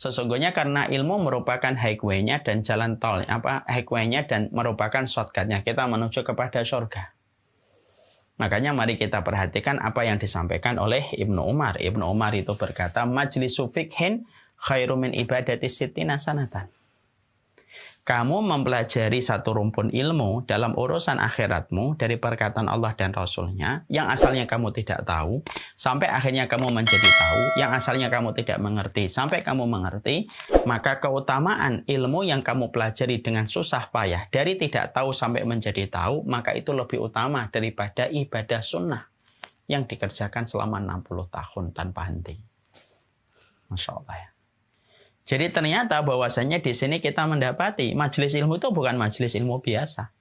Sesungguhnya karena ilmu merupakan highway-nya dan jalan tol, highway-nya dan merupakan shortcut-nya kita menuju kepada surga. Makanya mari kita perhatikan apa yang disampaikan oleh Ibnu Umar. Ibnu Umar itu berkata, majlisu fikhin khairu min ibadati sittina sanatan. Kamu mempelajari satu rumpun ilmu dalam urusan akhiratmu dari perkataan Allah dan Rasulnya yang asalnya kamu tidak tahu sampai akhirnya kamu menjadi tahu, yang asalnya kamu tidak mengerti sampai kamu mengerti, maka keutamaan ilmu yang kamu pelajari dengan susah payah dari tidak tahu sampai menjadi tahu, maka itu lebih utama daripada ibadah sunnah yang dikerjakan selama 60 tahun tanpa henti. Masya Allah ya. Jadi ternyata bahwasanya di sini kita mendapati majelis ilmu itu bukan majelis ilmu biasa.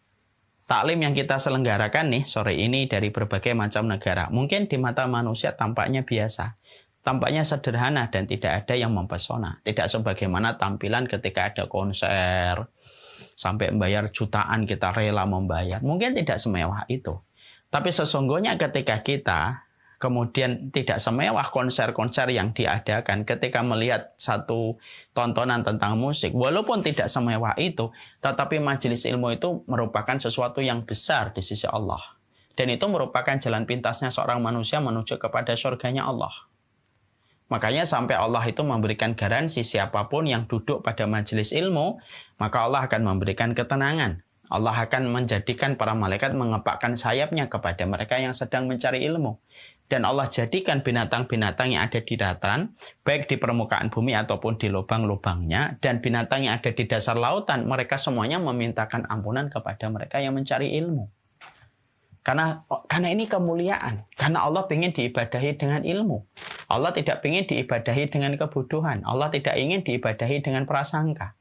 Taklim yang kita selenggarakan nih sore ini dari berbagai macam negara, mungkin di mata manusia tampaknya biasa, tampaknya sederhana dan tidak ada yang mempesona. Tidak sebagaimana tampilan ketika ada konser, sampai membayar jutaan kita rela membayar. Mungkin tidak semewah itu. Tapi sesungguhnya ketika kita kemudian tidak semewah konser-konser yang diadakan ketika melihat satu tontonan tentang musik. Walaupun tidak semewah itu, tetapi majelis ilmu itu merupakan sesuatu yang besar di sisi Allah. Dan itu merupakan jalan pintasnya seorang manusia menuju kepada surganya Allah. Makanya sampai Allah itu memberikan garansi siapapun yang duduk pada majelis ilmu, maka Allah akan memberikan ketenangan. Allah akan menjadikan para malaikat mengepakkan sayapnya kepada mereka yang sedang mencari ilmu. Dan Allah jadikan binatang-binatang yang ada di dataran, baik di permukaan bumi ataupun di lubang-lubangnya, dan binatang yang ada di dasar lautan, mereka semuanya memintakan ampunan kepada mereka yang mencari ilmu. Karena ini kemuliaan. Karena Allah ingin diibadahi dengan ilmu. Allah tidak ingin diibadahi dengan kebodohan. Allah tidak ingin diibadahi dengan prasangka.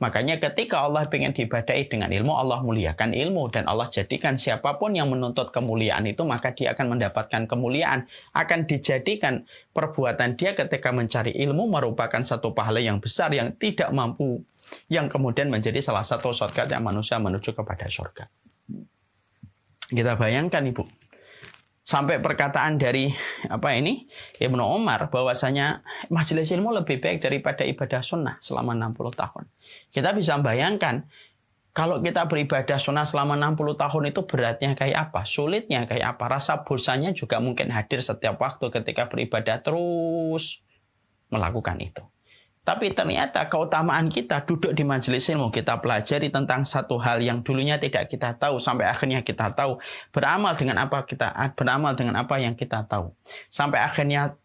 Makanya ketika Allah ingin diibadahi dengan ilmu, Allah muliakan ilmu. Dan Allah jadikan siapapun yang menuntut kemuliaan itu, maka dia akan mendapatkan kemuliaan. Akan dijadikan perbuatan dia ketika mencari ilmu merupakan satu pahala yang besar yang tidak mampu. Yang kemudian menjadi salah satu shortcut yang manusia menuju kepada surga. Kita bayangkan Ibu. Sampai perkataan dari Ibnu Umar bahwasanya majelis ilmu lebih baik daripada ibadah sunnah selama 60 tahun. Kita bisa bayangkan kalau kita beribadah sunnah selama 60 tahun itu beratnya kayak apa, sulitnya kayak apa, rasa bosannya juga mungkin hadir setiap waktu ketika beribadah terus melakukan itu. Tapi ternyata keutamaan kita duduk di majelis ilmu, kita pelajari tentang satu hal yang dulunya tidak kita tahu, sampai akhirnya kita tahu, beramal dengan apa yang kita tahu. Sampai akhirnya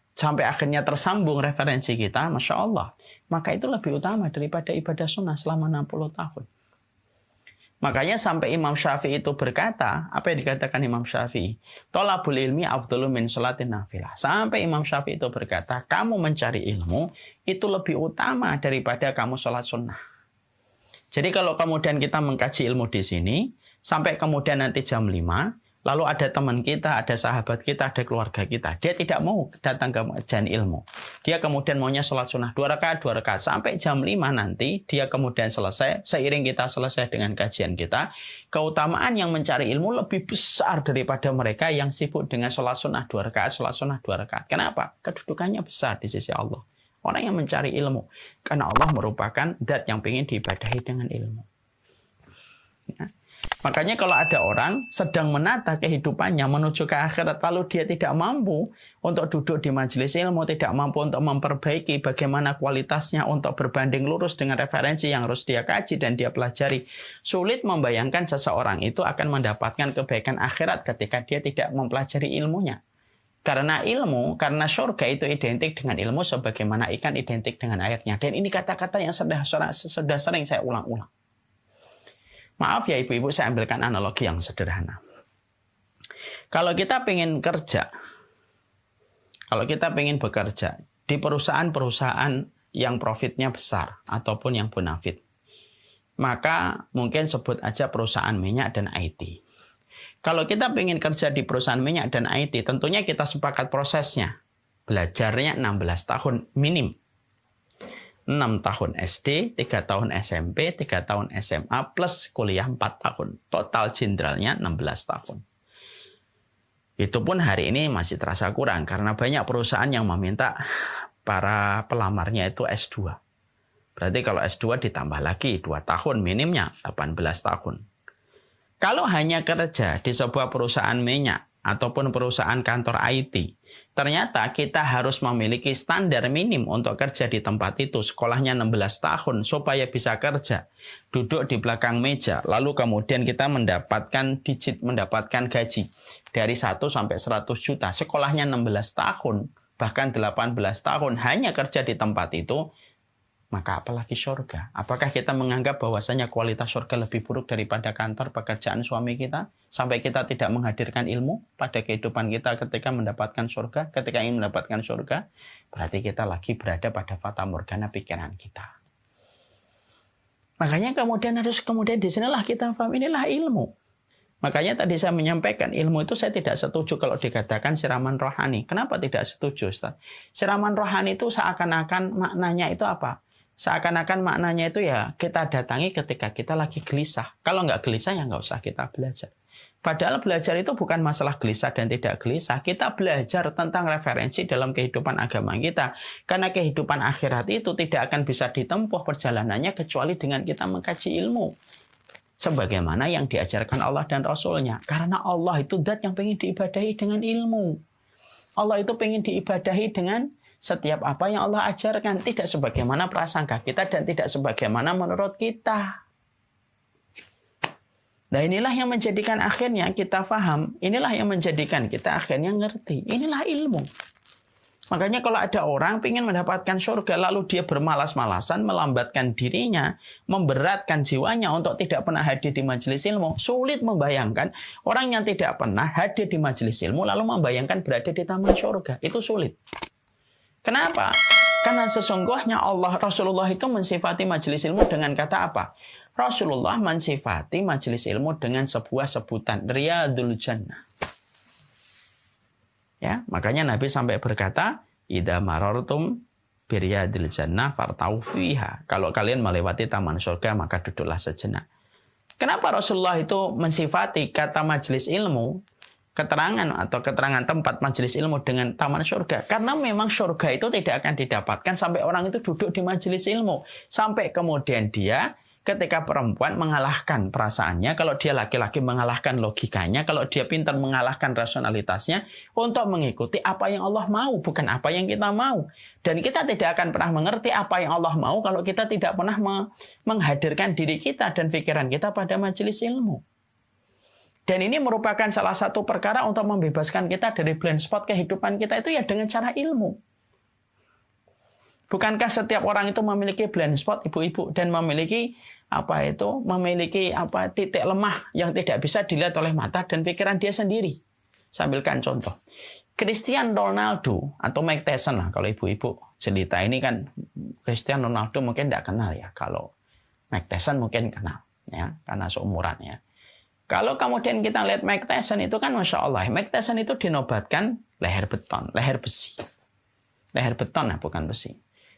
tersambung referensi kita, Masya Allah. Maka itu lebih utama daripada ibadah sunnah selama 60 tahun. Makanya sampai Imam Syafi'i itu berkata, apa yang dikatakan Imam Syafi'i? Thalabul ilmi afdalu min sholatin nafilah. Sampai Imam Syafi'i itu berkata, kamu mencari ilmu itu lebih utama daripada kamu sholat sunnah. Jadi kalau kemudian kita mengkaji ilmu di sini, sampai kemudian nanti jam 5, lalu ada teman kita, ada sahabat kita, ada keluarga kita. Dia tidak mau datang ke kajian ilmu. Dia kemudian maunya sholat sunnah 2 rakaat. Sampai jam 5 nanti, dia kemudian selesai. Seiring kita selesai dengan kajian kita, keutamaan yang mencari ilmu lebih besar daripada mereka yang sibuk dengan sholat sunnah 2 rakaat, sholat sunnah 2 rakaat. Kenapa? Kedudukannya besar di sisi Allah. Orang yang mencari ilmu. Karena Allah merupakan zat yang ingin diibadahi dengan ilmu. Ya. Makanya kalau ada orang sedang menata kehidupannya menuju ke akhirat, lalu dia tidak mampu untuk duduk di majelis ilmu, tidak mampu untuk memperbaiki bagaimana kualitasnya untuk berbanding lurus dengan referensi yang harus dia kaji dan dia pelajari. Sulit membayangkan seseorang itu akan mendapatkan kebaikan akhirat ketika dia tidak mempelajari ilmunya. Karena karena surga itu identik dengan ilmu sebagaimana ikan identik dengan airnya. Dan ini kata-kata yang sudah sering saya ulang-ulang. Maaf ya ibu-ibu, saya ambilkan analogi yang sederhana. Kalau kita pengen bekerja di perusahaan-perusahaan yang profitnya besar ataupun yang bonafit, maka mungkin sebut aja perusahaan minyak dan IT. Kalau kita pengen kerja di perusahaan minyak dan IT, tentunya kita sepakat prosesnya. Belajarnya 16 tahun minim. 6 tahun SD, 3 tahun SMP, 3 tahun SMA, plus kuliah 4 tahun. Total jenderalnya 16 tahun. Itu pun hari ini masih terasa kurang, karena banyak perusahaan yang meminta para pelamarnya itu S2. Berarti kalau S2 ditambah lagi 2 tahun minimnya 18 tahun. Kalau hanya kerja di sebuah perusahaan minyak ataupun perusahaan kantor IT, ternyata kita harus memiliki standar minim untuk kerja di tempat itu. Sekolahnya 16 tahun supaya bisa kerja. Duduk di belakang meja, lalu kemudian kita mendapatkan gaji dari 1 sampai 100 juta. Sekolahnya 16 tahun, bahkan 18 tahun hanya kerja di tempat itu. Maka apalagi surga? Apakah kita menganggap bahwasanya kualitas surga lebih buruk daripada kantor pekerjaan suami kita? Sampai kita tidak menghadirkan ilmu pada kehidupan kita ketika mendapatkan surga, ketika ingin mendapatkan surga? Berarti kita lagi berada pada fata morgana pikiran kita. Makanya kemudian di sinilah kita paham, inilah ilmu. Makanya tadi saya menyampaikan ilmu itu saya tidak setuju kalau dikatakan siraman rohani. Kenapa tidak setuju, Ustaz? Siraman rohani itu seakan-akan maknanya itu apa? Seakan-akan maknanya itu ya kita datangi ketika kita lagi gelisah. Kalau nggak gelisah ya nggak usah kita belajar. Padahal belajar itu bukan masalah gelisah dan tidak gelisah. Kita belajar tentang referensi dalam kehidupan agama kita. Karena kehidupan akhirat itu tidak akan bisa ditempuh perjalanannya kecuali dengan kita mengkaji ilmu. Sebagaimana yang diajarkan Allah dan Rasulnya. Karena Allah itu zat yang pengen diibadahi dengan ilmu. Allah itu pengen diibadahi dengan setiap apa yang Allah ajarkan, tidak sebagaimana prasangka kita dan tidak sebagaimana menurut kita. Nah inilah yang menjadikan akhirnya kita paham, inilah yang menjadikan kita akhirnya ngerti, inilah ilmu. Makanya kalau ada orang ingin mendapatkan surga lalu dia bermalas-malasan, melambatkan dirinya, memberatkan jiwanya untuk tidak pernah hadir di majelis ilmu, sulit membayangkan orang yang tidak pernah hadir di majelis ilmu lalu membayangkan berada di taman surga, itu sulit. Kenapa? Karena sesungguhnya Rasulullah itu mensifati majelis ilmu dengan kata apa? Rasulullah mensifati majelis ilmu dengan sebuah sebutan, Riyadul Jannah. Ya, makanya Nabi sampai berkata, "Idza marartum biriyadil jannah fartau fiha." Kalau kalian melewati taman surga, maka duduklah sejenak. Kenapa Rasulullah itu mensifati kata majelis ilmu, keterangan tempat majelis ilmu dengan taman surga? Karena memang surga itu tidak akan didapatkan sampai orang itu duduk di majelis ilmu. Sampai kemudian dia ketika perempuan mengalahkan perasaannya, kalau dia laki-laki mengalahkan logikanya, kalau dia pintar mengalahkan rasionalitasnya untuk mengikuti apa yang Allah mau, bukan apa yang kita mau. Dan kita tidak akan pernah mengerti apa yang Allah mau kalau kita tidak pernah menghadirkan diri kita dan pikiran kita pada majelis ilmu. Dan ini merupakan salah satu perkara untuk membebaskan kita dari blind spot kehidupan kita itu ya dengan cara ilmu. Bukankah setiap orang itu memiliki blind spot, ibu-ibu, dan memiliki titik lemah yang tidak bisa dilihat oleh mata dan pikiran dia sendiri. Saya ambilkan contoh. Cristiano Ronaldo atau Mike Tyson lah kalau ibu-ibu cerita ini kan Cristiano Ronaldo mungkin tidak kenal ya. Kalau Mike Tyson mungkin kenal ya karena seumuran ya. Kalau kemudian kita lihat Mike Tyson itu kan Masya Allah. Mike Tyson itu dinobatkan leher besi. Leher beton ya, bukan besi.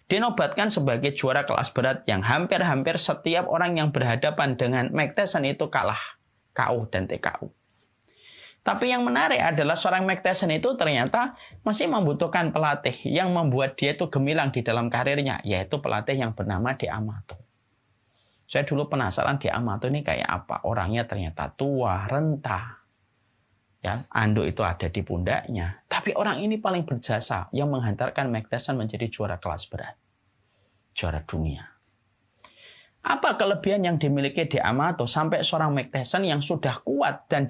Dinobatkan sebagai juara kelas berat yang hampir-hampir setiap orang yang berhadapan dengan Mike Tyson itu kalah. KO dan TKO. Tapi yang menarik adalah seorang Mike Tyson itu ternyata masih membutuhkan pelatih yang membuat dia itu gemilang di dalam karirnya. Yaitu pelatih yang bernama De Amato. Saya dulu penasaran De Amato ini kayak apa. Orangnya ternyata tua, renta. Ya, anduk itu ada di pundaknya. Tapi orang ini paling berjasa yang menghantarkan Mike Tyson menjadi juara kelas berat. Juara dunia. Apa kelebihan yang dimiliki De Amato sampai seorang Mike Tyson yang sudah kuat dan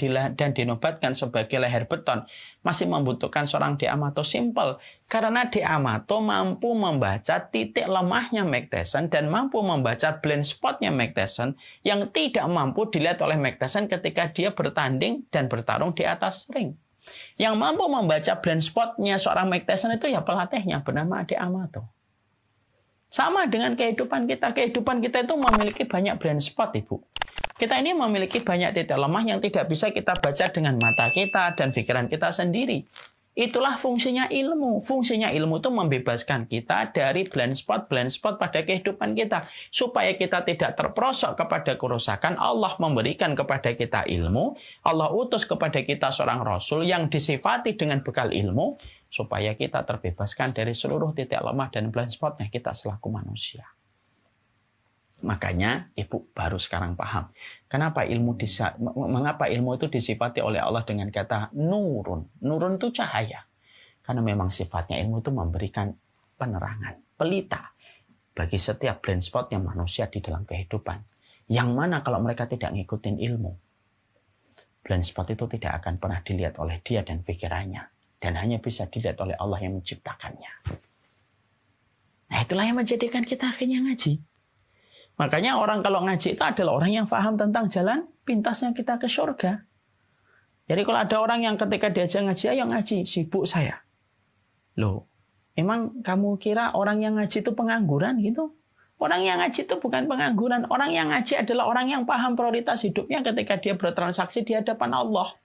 dinobatkan sebagai leher beton masih membutuhkan seorang De Amato? Simple. Karena De Amato mampu membaca titik lemahnya Mike Tyson dan mampu membaca blind spotnya Mike Tyson yang tidak mampu dilihat oleh Mike Tyson ketika dia bertanding dan bertarung di atas ring. Yang mampu membaca blind spotnya seorang Mike Tyson itu ya pelatihnya bernama De Amato. Sama dengan kehidupan kita. Kehidupan kita itu memiliki banyak blind spot, Ibu. Kita ini memiliki banyak titik lemah yang tidak bisa kita baca dengan mata kita dan pikiran kita sendiri. Itulah fungsinya ilmu. Fungsinya ilmu itu membebaskan kita dari blind spot pada kehidupan kita. Supaya kita tidak terperosok kepada kerusakan, Allah memberikan kepada kita ilmu. Allah utus kepada kita seorang Rasul yang disifati dengan bekal ilmu. Supaya kita terbebaskan dari seluruh titik lemah dan blind spotnya kita selaku manusia. Makanya ibu baru sekarang paham. Mengapa ilmu itu disifati oleh Allah dengan kata nurun. Nurun itu cahaya. Karena memang sifatnya ilmu itu memberikan penerangan, pelita bagi setiap blind spot yang manusia di dalam kehidupan. Yang mana kalau mereka tidak ngikutin ilmu, blind spot itu tidak akan pernah dilihat oleh dia dan pikirannya. Dan hanya bisa dilihat oleh Allah yang menciptakannya. Nah itulah yang menjadikan kita akhirnya ngaji. Makanya orang kalau ngaji itu adalah orang yang paham tentang jalan pintasnya kita ke surga. Jadi kalau ada orang yang ketika diajak ngaji, ayo ngaji, sibuk saya. Loh, emang kamu kira orang yang ngaji itu pengangguran gitu? Orang yang ngaji itu bukan pengangguran. Orang yang ngaji adalah orang yang paham prioritas hidupnya ketika dia bertransaksi di hadapan Allah.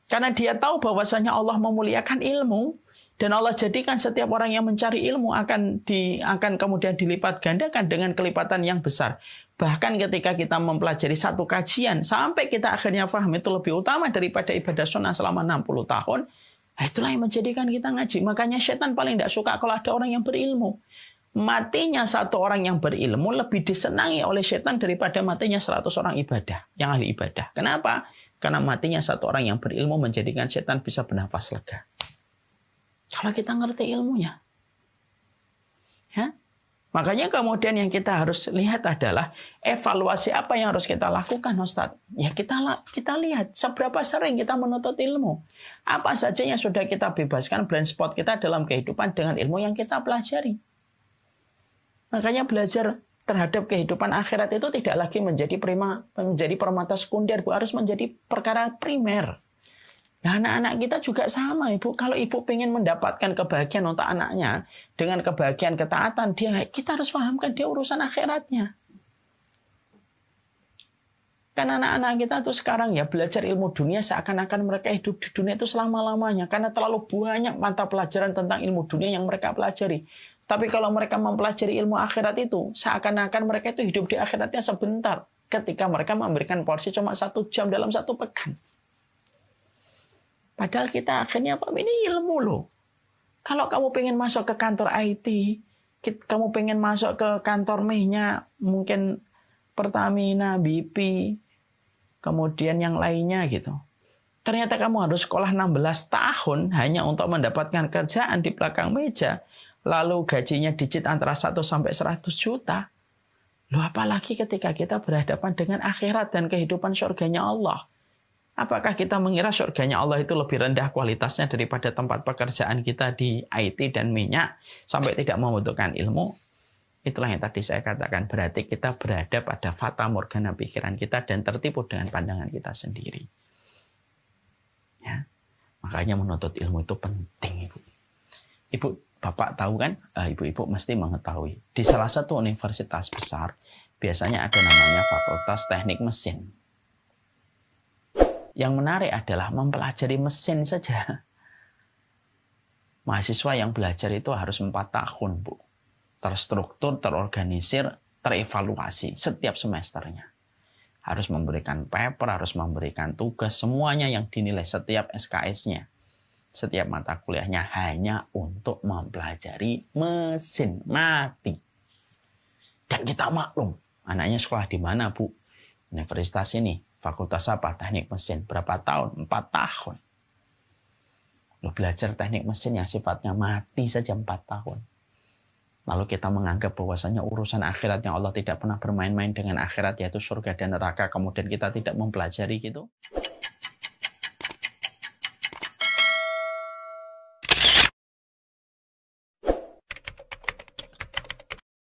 Karena dia tahu bahwasanya Allah memuliakan ilmu. Dan Allah jadikan setiap orang yang mencari ilmu akan kemudian dilipat gandakan dengan kelipatan yang besar. Bahkan ketika kita mempelajari satu kajian, sampai kita akhirnya paham itu lebih utama daripada ibadah sunnah selama 60 tahun. Nah, itulah yang menjadikan kita ngaji. Makanya setan paling tidak suka kalau ada orang yang berilmu. Matinya satu orang yang berilmu lebih disenangi oleh setan daripada matinya 100 orang ibadah, yang ahli ibadah. Kenapa? Karena matinya satu orang yang berilmu menjadikan setan bisa bernafas lega. Kalau kita ngerti ilmunya. Ya? Makanya kemudian yang kita harus lihat adalah evaluasi apa yang harus kita lakukan, Ustadz. Ya kita lihat seberapa sering kita menuntut ilmu. Apa saja yang sudah kita bebaskan blind spot kita dalam kehidupan dengan ilmu yang kita pelajari. Makanya belajar terhadap kehidupan akhirat itu tidak lagi menjadi permata sekunder, Bu, harus menjadi perkara primer. Nah, anak-anak kita juga sama, Ibu. Kalau Ibu ingin mendapatkan kebahagiaan untuk anaknya dengan kebahagiaan ketaatan, kita harus pahamkan dia urusan akhiratnya. Kan anak-anak kita tuh sekarang ya belajar ilmu dunia seakan-akan mereka hidup di dunia itu selama-lamanya. Karena terlalu banyak mata pelajaran tentang ilmu dunia yang mereka pelajari. Tapi kalau mereka mempelajari ilmu akhirat itu, seakan-akan mereka itu hidup di akhiratnya sebentar. Ketika mereka memberikan porsi cuma 1 jam dalam 1 pekan. Padahal kita akhirnya paham ini ilmu loh. Kalau kamu pengen masuk ke kantor IT, kamu pengen masuk ke kantor mehnya, mungkin Pertamina, BP, kemudian yang lainnya gitu. Ternyata kamu harus sekolah 16 tahun hanya untuk mendapatkan kerjaan di belakang meja. Lalu gajinya digit antara 1 sampai 100 juta. Loh apalagi ketika kita berhadapan dengan akhirat dan kehidupan surganya Allah. Apakah kita mengira surganya Allah itu lebih rendah kualitasnya daripada tempat pekerjaan kita di IT dan minyak sampai tidak membutuhkan ilmu? Itulah yang tadi saya katakan. Berarti kita berada pada fata morgana pikiran kita dan tertipu dengan pandangan kita sendiri. Ya. Makanya menuntut ilmu itu penting, Ibu. Ibu, Bapak tahu kan? Ibu-ibu mesti mengetahui. Di salah satu universitas besar, biasanya ada namanya Fakultas Teknik Mesin. Yang menarik adalah mempelajari mesin saja. Mahasiswa yang belajar itu harus 4 tahun, Bu. Terstruktur, terorganisir, terevaluasi setiap semesternya. Harus memberikan paper, harus memberikan tugas, semuanya yang dinilai setiap SKS-nya. Setiap mata kuliahnya hanya untuk mempelajari mesin mati. Dan kita maklum, anaknya sekolah di mana, Bu? Universitas ini. Fakultas apa? Teknik mesin. Berapa tahun? 4 tahun. Lo belajar teknik mesin yang sifatnya mati saja 4 tahun. Lalu kita menganggap bahwasanya urusan akhirat yang Allah tidak pernah bermain-main dengan akhirat, yaitu surga dan neraka. Kemudian kita tidak mempelajari gitu.